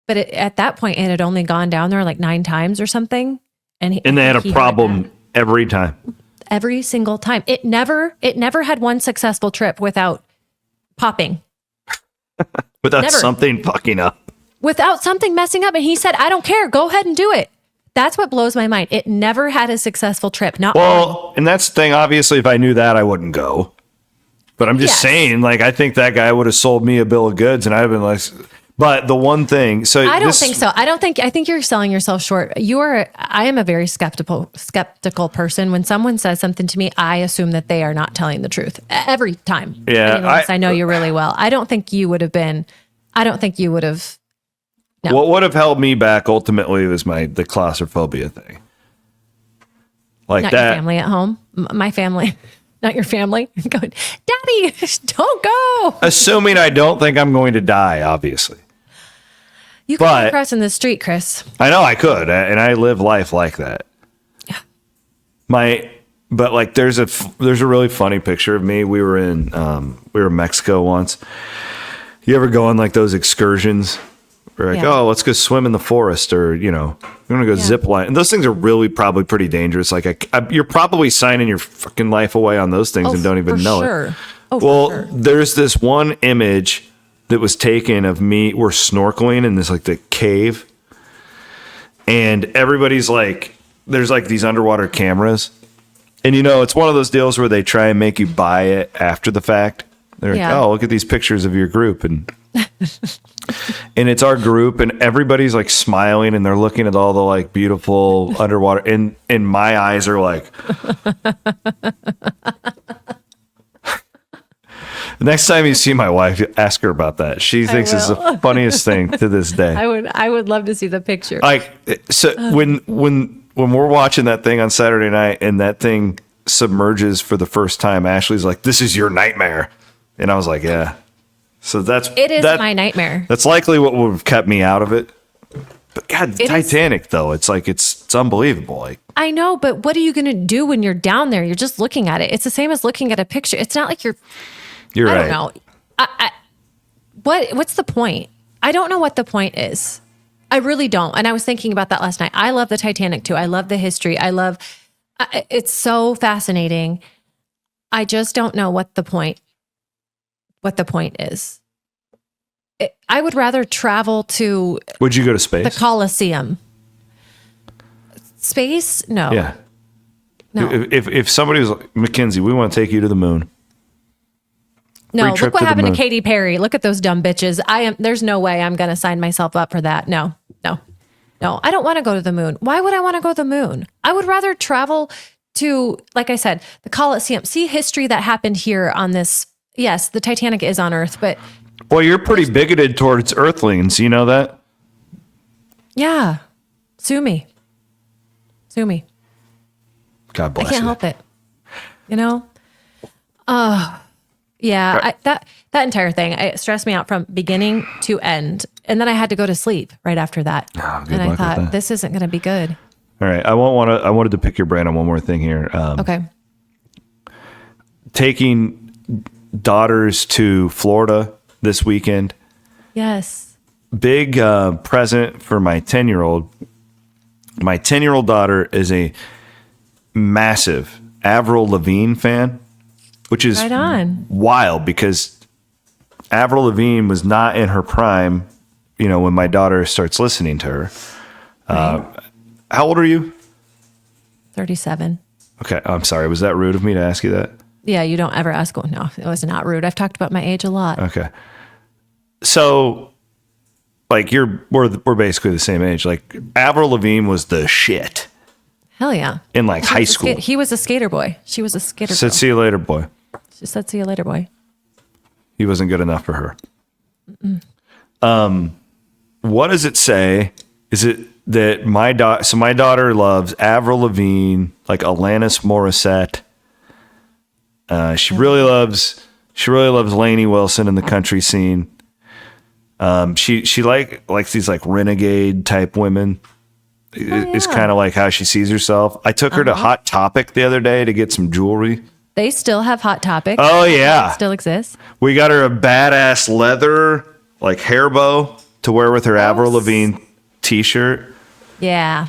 S5: at that point it had only gone down there like 9 times or something. And
S4: they had a problem every time.
S5: Every single time. It never had one successful trip without popping.
S4: Without something fucking up.
S5: Without something messing up. And he said, I don't care. Go ahead and do it. That's what blows my mind. It never had a successful trip.
S4: And that's the thing. Obviously, if I knew that, I wouldn't go. But I'm just saying, like, I think that guy would have sold me a bill of goods, and I'd have been like, but the one thing. So
S5: I don't think so. I think you're selling yourself short. I am a very skeptical person. When someone says something to me, I assume that they are not telling the truth every time.
S4: Yeah.
S5: I know you really well. I don't think you would have. No.
S4: What would have held me back ultimately was the claustrophobia thing. Like
S5: not
S4: that.
S5: Your family at home. My family, not your family. Going, Daddy, don't go.
S4: Assuming I don't think I'm going to die, obviously.
S5: You could be crossing the street, Chris.
S4: I know I could, and I live life like that.
S5: Yeah.
S4: But like, there's a really funny picture of me. We were in Mexico once. You ever go on like those excursions? We're like, oh, let's go swim in the forest, or we're gonna go zip line. And those things are really probably pretty dangerous. Like, you're probably signing your fucking life away on those things and don't even know it. Well, there's this one image that was taken of me. We're snorkeling in this like the cave, and everybody's like, there's like these underwater cameras, and it's one of those deals where they try and make you buy it after the fact. They're like, oh, look at these pictures of your group, and and it's our group, and everybody's like smiling, and they're looking at all the like beautiful underwater, and my eyes are like Next time you see my wife, ask her about that. She thinks it's the funniest thing to this day.
S5: I would love to see the picture.
S4: Like, so when we're watching that thing on Saturday night and that thing submerges for the first time, Ashley's like, "This is your nightmare," and I was like, "Yeah." So
S5: it is my nightmare.
S4: That's likely what would have kept me out of it. But God, Titanic though, it's like it's unbelievable. Like,
S5: I know, but what are you going to do when you're down there? You're just looking at it. It's the same as looking at a picture. It's not like you're
S4: right.
S5: I don't know. What's the point? I don't know what the point is. I really don't. And I was thinking about that last night. I love the Titanic too. I love the history. It's so fascinating. I just don't know what the point is. I would rather travel to.
S4: Would you go to space?
S5: The Colosseum. Space? No.
S4: Yeah.
S5: No.
S4: If somebody was like, Mackenzie, we want to take you to the moon.
S5: No,
S4: Free trip
S5: look what
S4: to the
S5: happened to
S4: moon.
S5: Katy Perry. Look at those dumb bitches. There's no way I'm going to sign myself up for that. No. I don't want to go to the moon. Why would I want to go to the moon? I would rather travel to, like I said, the Colosseum. See history that happened here on this. Yes, the Titanic is on Earth, but.
S4: Well, you're pretty bigoted towards Earthlings. You know that?
S5: Yeah. Sue me.
S4: God bless
S5: I can't
S4: you.
S5: help it. You know? Yeah. That entire thing, it stressed me out from beginning to end. And then I had to go to sleep right after that.
S4: Oh, good
S5: and I
S4: luck with
S5: thought,
S4: that.
S5: this isn't going to be good.
S4: All right. I wanted to pick your brain on one more thing here.
S5: Okay.
S4: Taking daughters to Florida this weekend.
S5: Yes.
S4: Big present for my 10-year-old. My 10-year-old daughter is a massive Avril Lavigne fan, which is
S5: Right on.
S4: wild because Avril Lavigne was not in her prime, when my daughter starts listening to her. How old are you?
S5: 37.
S4: Okay. I'm sorry. Was that rude of me to ask you that?
S5: Yeah, you don't ever ask. No, it was not rude. I've talked about my age a lot.
S4: Okay. So, like, we're basically the same age. Like, Avril Lavigne was the shit
S5: Hell yeah.
S4: in like high school.
S5: He was a skater boy. She was a skater
S4: Said,
S5: girl.
S4: "See you later, boy."
S5: She said, "See you later, boy."
S4: He wasn't good enough for her. What does it say? Is it that my daughter loves Avril Lavigne, like Alanis Morissette. She really loves Lainey Wilson in the country scene. She likes these like renegade type women. It's kind of like how she sees herself. I took her to Hot Topic the other day to get some jewelry.
S5: They still have Hot Topic.
S4: Oh yeah,
S5: It still exists.
S4: we got her a badass leather like hair bow to wear with her Avril Lavigne t-shirt.
S5: Yeah.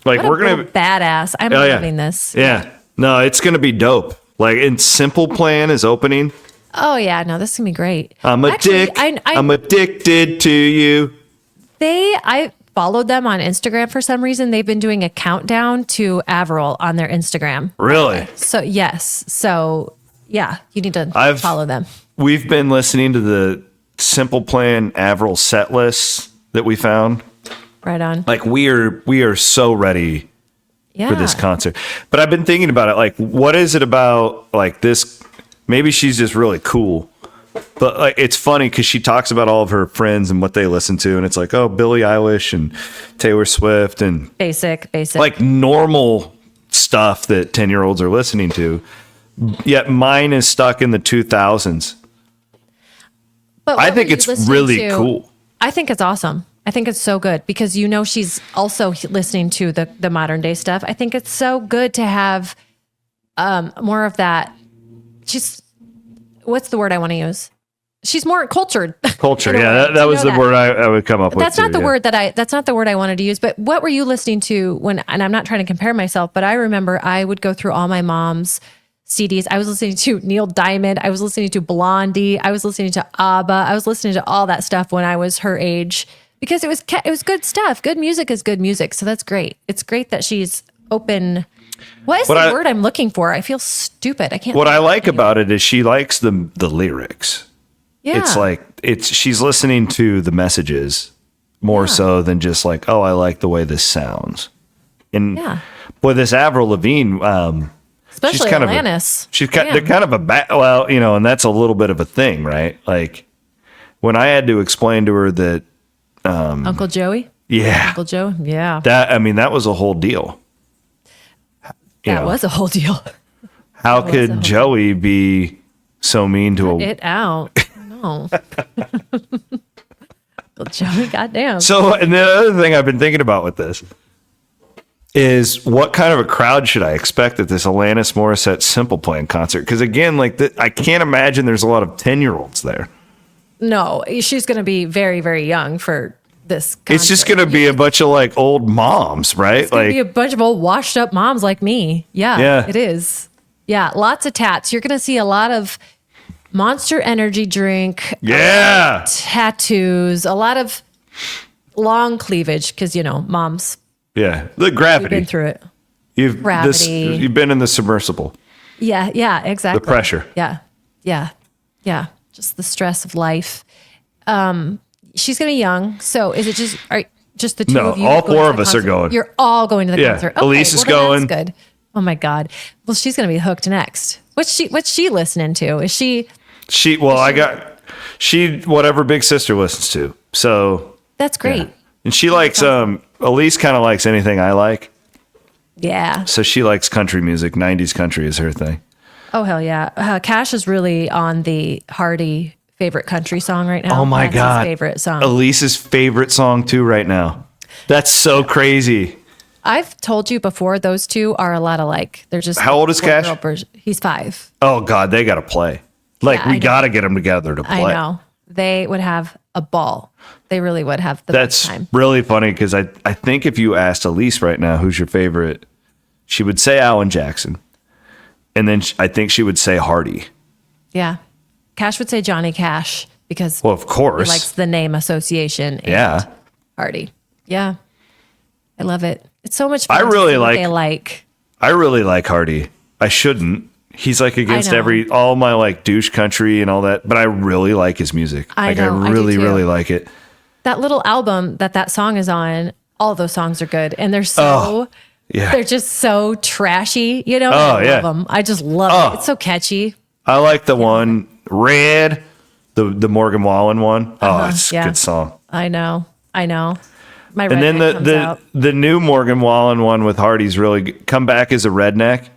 S4: Like
S5: What
S4: we're
S5: a
S4: gonna
S5: badass. I'm
S4: Oh, yeah.
S5: loving this.
S4: Yeah. No, it's gonna be dope. Like, and Simple Plan is opening.
S5: Oh yeah, no, this is gonna be great.
S4: I'm addicted to you.
S5: I followed them on Instagram for some reason. They've been doing a countdown to Avril on their Instagram.
S4: Really?
S5: So yes. So yeah, you need to follow them.
S4: We've been listening to the Simple Plan Avril set lists that we found.
S5: Right on.
S4: Like we are so ready
S5: Yeah.
S4: for this concert. But I've been thinking about it. Like, what is it about like this? Maybe she's just really cool. But like, it's funny because she talks about all of her friends and what they listen to, and it's like, oh, Billie Eilish and Taylor Swift and
S5: Basic.
S4: like normal stuff that 10-year-olds are listening to. Yet mine is stuck in the 2000s.
S5: But
S4: I
S5: what
S4: think
S5: were you
S4: it's
S5: listening
S4: really
S5: to?
S4: cool.
S5: I think it's awesome. I think it's so good because she's also listening to the modern day stuff. I think it's so good to have more of that. What's the word I want to use? She's more cultured.
S4: Culture,
S5: in a
S4: yeah,
S5: way.
S4: that
S5: You
S4: was
S5: know
S4: the word I would come up with.
S5: That's not the
S4: yeah.
S5: word that's not the word I wanted to use. But what were you listening to when? And I'm not trying to compare myself, but I remember I would go through all my mom's CDs. I was listening to Neil Diamond. I was listening to Blondie. I was listening to ABBA. I was listening to all that stuff when I was her age because it was good stuff. Good music is good music, so that's great. It's great that she's open. What is the word I'm looking for? I feel stupid. I can't.
S4: What I like about it is she likes the lyrics.
S5: Yeah.
S4: It's like she's listening to the messages more so than just like, oh, I like the way this sounds. And boy, this Avril Lavigne,
S5: Especially Atlantis.
S4: They're kind of well, and that's a little bit of a thing, right? Like when I had to explain to her that
S5: Uncle Joey?
S4: Yeah.
S5: Uncle Joe? Yeah.
S4: That was a whole deal.
S5: That was a whole deal.
S4: How could Joey be so mean to
S5: It out. No. Well, Joey, goddamn.
S4: So, and the other thing I've been thinking about with this is what kind of a crowd should I expect at this Alanis Morissette Simple Plan concert? Because again, like I can't imagine there's a lot of 10-year-olds there.
S5: No, she's going to be very, very young for this concert.
S4: It's just going to be a bunch of like old moms, right?
S5: It's going to be a bunch of old washed up moms like me. Yeah, it is. Yeah, lots of tats. You're going to see a lot of Monster Energy drink.
S4: Yeah.
S5: Tattoos, a lot of long cleavage because, moms.
S4: Yeah, the gravity.
S5: We've been through it.
S4: You've been in the submersible.
S5: Yeah, exactly.
S4: The pressure.
S5: Yeah. Just the stress of life. She's gonna be young. So is it just the two of you?
S4: No, all four of us are going.
S5: You're all going to the concert. Okay,
S4: Elise is going.
S5: That's good. Oh my God. Well, she's gonna be hooked next. What's she listening to? Is she?
S4: Whatever Big Sister listens to. So
S5: that's great.
S4: Yeah. And she likes Elise kind of likes anything I like.
S5: Yeah.
S4: So she likes country music. 90s country is her thing.
S5: Oh hell yeah. Cash is really on the Hardy favorite country song right now.
S4: Oh my God.
S5: His favorite song.
S4: Elise's favorite song too right now. That's so crazy.
S5: I've told you before, those two are a lot alike. They're just.
S4: How old is Cash?
S5: He's 5.
S4: Oh God, they got to play. We got to get them together to play.
S5: I know. They would have a ball. They really would have the best time.
S4: That's really funny because I think if you asked Elise right now who's your favorite, she would say Alan Jackson. And then I think she would say Hardy.
S5: Yeah. Cash would say Johnny Cash because
S4: of course.
S5: He likes the name association. And Hardy. Yeah. I love it. It's so much fun. I really
S4: like Hardy. I shouldn't. He's like against all my like douche country and all that, but I really like his music. I really like it.
S5: That little album that song is on, all those songs are good. And they're they're just so trashy, I love them. I just love it. It's so catchy.
S4: I like the one, Red, the Morgan Wallen one. Oh, it's a good song.
S5: I know. My
S4: and then the new Morgan Wallen one with Hardy's really good. Come Back as a Redneck.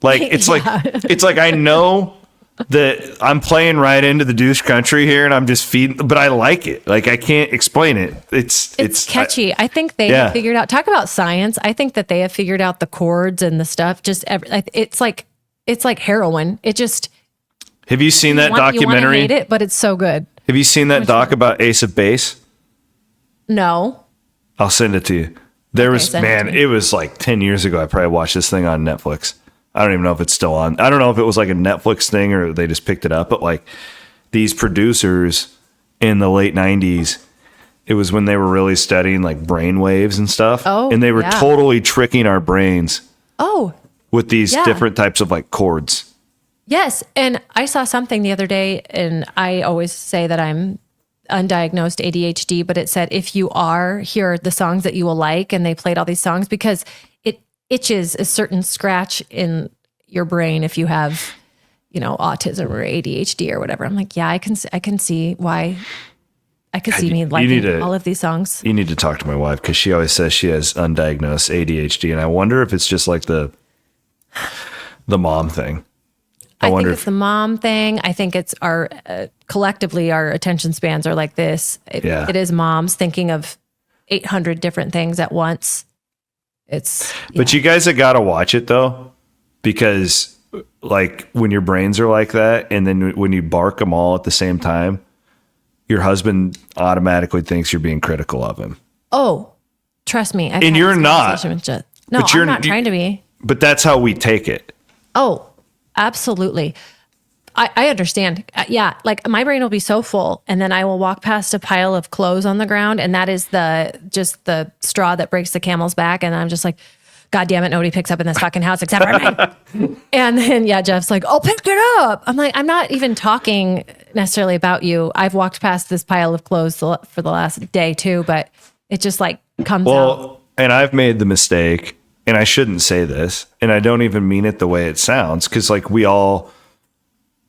S4: Like it's like I know that I'm playing right into the douche country here, and I'm just feeding, but I like it. Like I can't explain it. It's
S5: catchy. I think they have figured out. Talk about science. I think that they have figured out the chords and the stuff. It's like heroin. It just.
S4: Have you seen that documentary?
S5: You hate it, but it's so good.
S4: Have you seen that doc about Ace of Base?
S5: No.
S4: I'll send it to you. It was like 10 years ago. I probably watched this thing on Netflix. I don't even know if it's still on. I don't know if it was like a Netflix thing or they just picked it up, but like these producers in the late 90s, it was when they were really studying like brain waves and stuff.
S5: Oh,
S4: and they were totally tricking our brains.
S5: Oh.
S4: With these different types of like chords.
S5: Yes. And I saw something the other day, and I always say that I'm undiagnosed ADHD, but it said, if you are, here are the songs that you will like. And they played all these songs because it itches a certain scratch in your brain if you have, autism or ADHD or whatever. I'm like, yeah, I can see why. I could see me liking all of these songs.
S4: You need to talk to my wife because she always says she has undiagnosed ADHD. And I wonder if it's just like the mom thing.
S5: I think it's the mom thing. I think it's our collectively our attention spans are like this. It is moms thinking of 800 different things at once.
S4: But you guys have got to watch it though, because like when your brains are like that, and then when you bark them all at the same time, your husband automatically thinks you're being critical of him.
S5: Oh, trust me.
S4: And you're not.
S5: No, I'm not trying to be.
S4: But that's how we take it.
S5: Oh, absolutely. I understand. Like my brain will be so full, and then I will walk past a pile of clothes on the ground, and that is just the straw that breaks the camel's back, and I'm just like, God damn it, nobody picks up in this fucking house except for me. And then Jeff's like, oh, pick it up. I'm like, I'm not even talking necessarily about you. I've walked past this pile of clothes for the last day too, but it just like comes out.
S4: And I've made the mistake and I shouldn't say this, and I don't even mean it the way it sounds, because like we all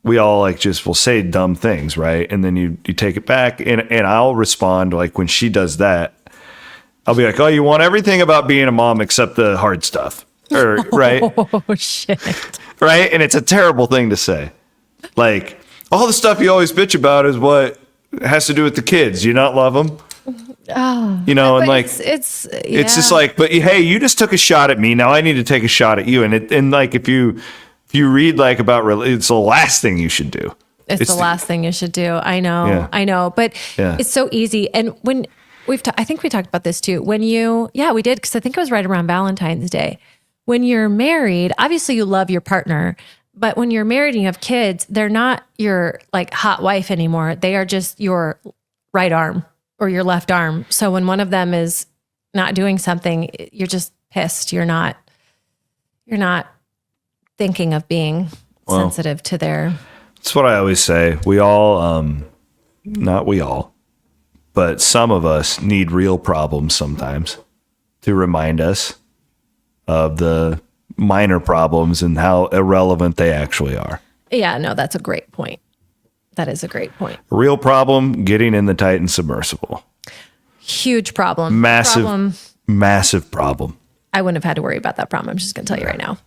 S4: like just will say dumb things, right? And then you take it back, and I'll respond like when she does that, I'll be like, oh, you want everything about being a mom except the hard stuff, or right?
S5: Oh shit!
S4: Right, and it's a terrible thing to say. Like all the stuff you always bitch about is what has to do with the kids. Do you not love them?
S5: Oh,
S4: you know, and like
S5: it's
S4: just like, but hey, you just took a shot at me. Now I need to take a shot at you. And like if you read like about it's the last thing you should do.
S5: It's the last thing you should do. I know, but it's so easy. And when I think we talked about this too. When we did, because I think it was right around Valentine's Day. When you're married, obviously you love your partner, but when you're married and you have kids, they're not your like hot wife anymore. They are just your right arm or your left arm. So when one of them is not doing something, you're just pissed. You're not thinking of being sensitive to their.
S4: That's what I always say. We all, not we all, but some of us need real problems sometimes to remind us of the minor problems and how irrelevant they actually are.
S5: Yeah, no, that's a great point. That is a great point.
S4: Real problem, getting in the Titan submersible.
S5: Huge problem.
S4: Massive problem.
S5: I wouldn't have had to worry about that problem. I'm just going to tell you right now.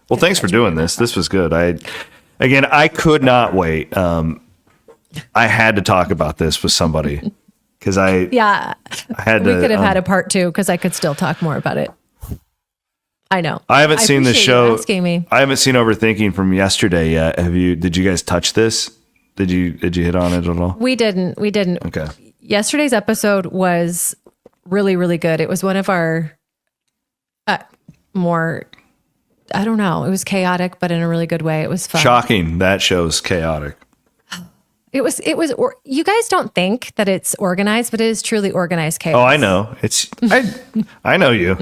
S4: Well, thanks for doing this. This was good. I could not wait. I had to talk about this with somebody because I had to.
S5: We could have had a part 2 because I could still talk more about it. I know.
S4: I haven't seen the show.
S5: Asking me.
S4: I haven't seen Overthinking from yesterday yet. Did you guys touch this? Did you hit on it at all?
S5: We didn't.
S4: Okay.
S5: Yesterday's episode was really, really good. It was one of our more, I don't know. It was chaotic, but in a really good way. It was fun.
S4: Shocking. That show's chaotic.
S5: It was, you guys don't think that it's organized, but it is truly organized chaos.
S4: Oh, I know. I know you.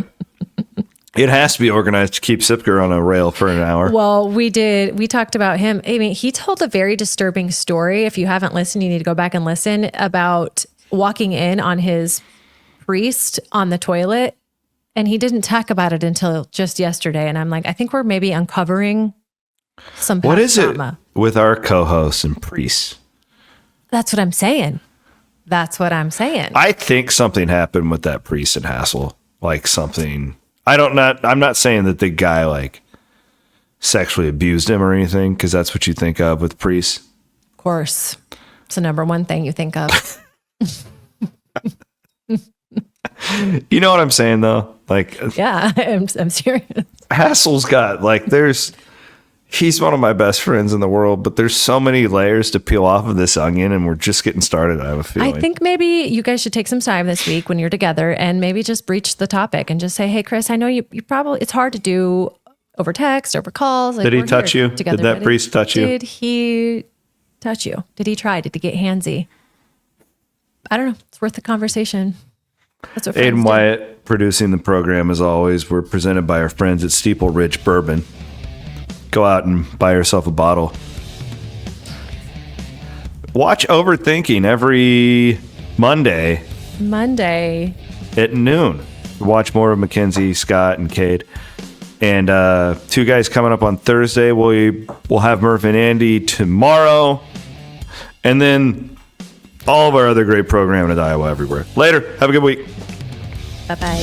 S4: It has to be organized to keep Sipker on a rail for an hour.
S5: Well, we talked about him. I mean, he told a very disturbing story. If you haven't listened, you need to go back and listen, about walking in on his priest on the toilet. And he didn't talk about it until just yesterday. And I'm like, I think we're maybe uncovering some
S4: What is
S5: trauma.
S4: it with our co-hosts and priests?
S5: That's what I'm saying.
S4: I think something happened with that priest and Hassel. Like something... I'm not saying that the guy like sexually abused him or anything, because that's what you think of with priests.
S5: Of course. It's the number one thing you think of.
S4: You know what I'm saying though? Like,
S5: yeah, I'm serious.
S4: Hassel's got like, he's one of my best friends in the world, but there's so many layers to peel off of this onion, and we're just getting started. I have a feeling.
S5: I think maybe you guys should take some time this week when you're together and maybe just breach the topic and just say, hey, Chris, I know you probably, it's hard to do over text, over calls. Like,
S4: did he touch you?
S5: Together.
S4: Did that priest touch you?
S5: Did he touch you? Did he try? Did he get handsy? I don't know. It's worth the conversation. That's what
S4: Aiden
S5: friends
S4: Wyatt producing the program as always. We're presented by our friends at Steeple Ridge Bourbon. Go out and buy yourself a bottle. Watch Overthinking every Monday at noon. Watch more of Mackenzie, Scott, and Cade. And 2 guys coming up on Thursday. We'll have Murph and Andy tomorrow. And then all of our other great programming at Iowa everywhere. Later. Have a good week.
S5: Bye-bye.